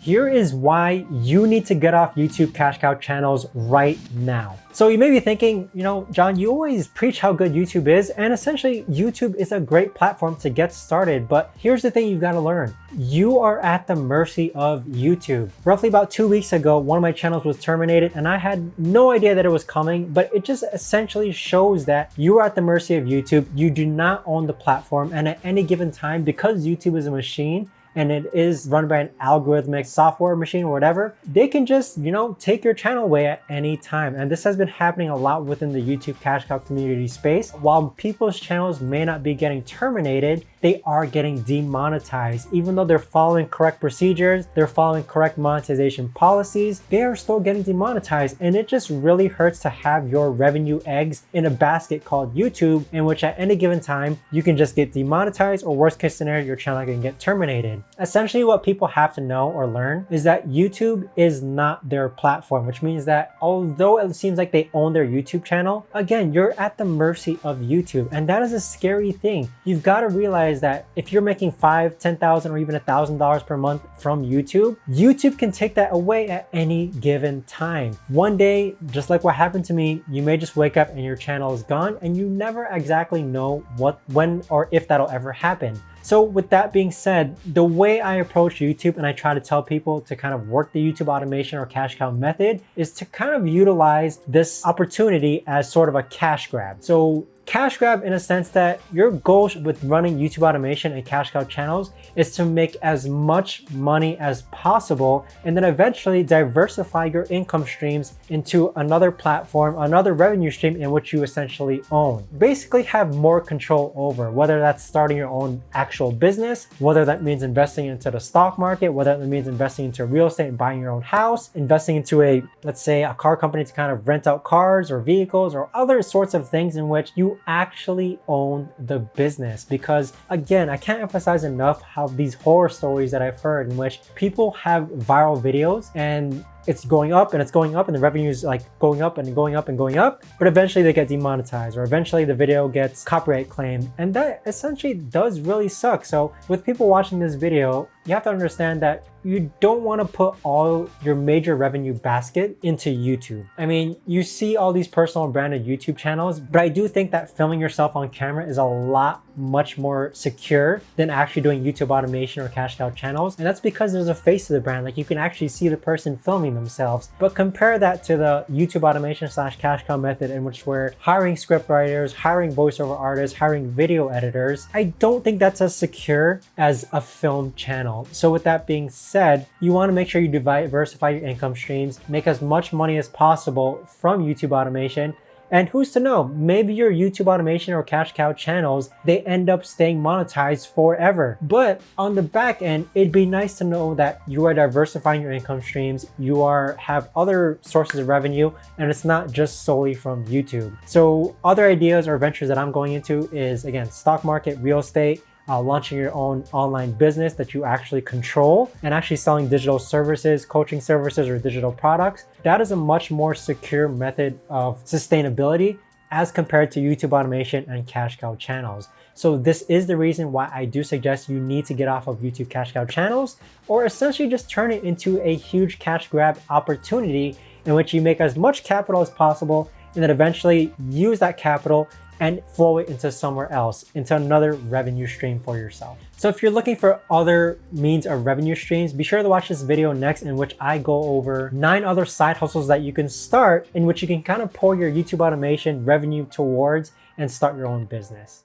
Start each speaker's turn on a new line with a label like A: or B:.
A: Here is why you need to get off YouTube cash cow channels right now. So you may be thinking, John, you always preach how good YouTube is, and essentially YouTube is a great platform to get started. But here's the thing you've got to learn. You are at the mercy of YouTube. Roughly about 2 weeks ago, one of my channels was terminated and I had no idea that it was coming, but it just essentially shows that you are at the mercy of YouTube. You do not own the platform, and at any given time, because YouTube is a machine, and it is run by an algorithmic software machine or whatever, they can just, take your channel away at any time. And this has been happening a lot within the YouTube cash cow community space. While people's channels may not be getting terminated, they are getting demonetized. Even though they're following correct procedures, they're following correct monetization policies, they are still getting demonetized. And it just really hurts to have your revenue eggs in a basket called YouTube, in which at any given time, you can just get demonetized, or worst case scenario, your channel can get terminated. Essentially, what people have to know or learn is that YouTube is not their platform, which means that although it seems like they own their YouTube channel, again, you're at the mercy of YouTube. And that is a scary thing. You've got to realize that if you're making $5,000, $10,000, or even $1,000 per month from YouTube, YouTube can take that away at any given time. One day, just like what happened to me, you may just wake up and your channel is gone, and you never exactly know when, or if that'll ever happen. So with that being said, the way I approach YouTube, and I try to tell people to kind of work the YouTube automation or cash cow method, is to kind of utilize this opportunity as sort of a cash grab. So cash grab in a sense that your goal with running YouTube automation and cash cow channels is to make as much money as possible, and then eventually diversify your income streams into another platform, another revenue stream in which you essentially own. Basically have more control over, whether that's starting your own actual business, whether that means investing into the stock market, whether that means investing into real estate and buying your own house, investing into let's say a car company to kind of rent out cars or vehicles or other sorts of things in which you actually own the business. Because again, I can't emphasize enough how these horror stories that I've heard in which people have viral videos and it's going up and it's going up and the revenue is like going up and going up and going up, but eventually they get demonetized, or eventually the video gets copyright claimed, and that essentially does really suck. So with people watching this video, you have to understand that you don't want to put all your major revenue basket into YouTube. I mean, you see all these personal branded YouTube channels, but I do think that filming yourself on camera is a lot much more secure than actually doing YouTube automation or cash cow channels. And that's because there's a face to the brand. Like, you can actually see the person filming themselves. But compare that to the YouTube automation / cash cow method, in which we're hiring script writers, hiring voiceover artists, hiring video editors. I don't think that's as secure as a film channel. So with that being said, you want to make sure you diversify your income streams, make as much money as possible from YouTube automation. And who's to know, maybe your YouTube automation or cash cow channels, they end up staying monetized forever. But on the back end, it'd be nice to know that you are diversifying your income streams, you have other sources of revenue, and it's not just solely from YouTube. So other ideas or ventures that I'm going into is, again, stock market, real estate, launching your own online business that you actually control, and actually selling digital services, coaching services, or digital products. That is a much more secure method of sustainability as compared to YouTube automation and cash cow channels. So this is the reason why I do suggest you need to get off of YouTube cash cow channels, or essentially just turn it into a huge cash grab opportunity in which you make as much capital as possible, and then eventually use that capital and flow it into somewhere else, into another revenue stream for yourself. So if you're looking for other means of revenue streams, be sure to watch this video next, in which I go over 9 other side hustles that you can start, in which you can kind of pour your YouTube automation revenue towards and start your own business.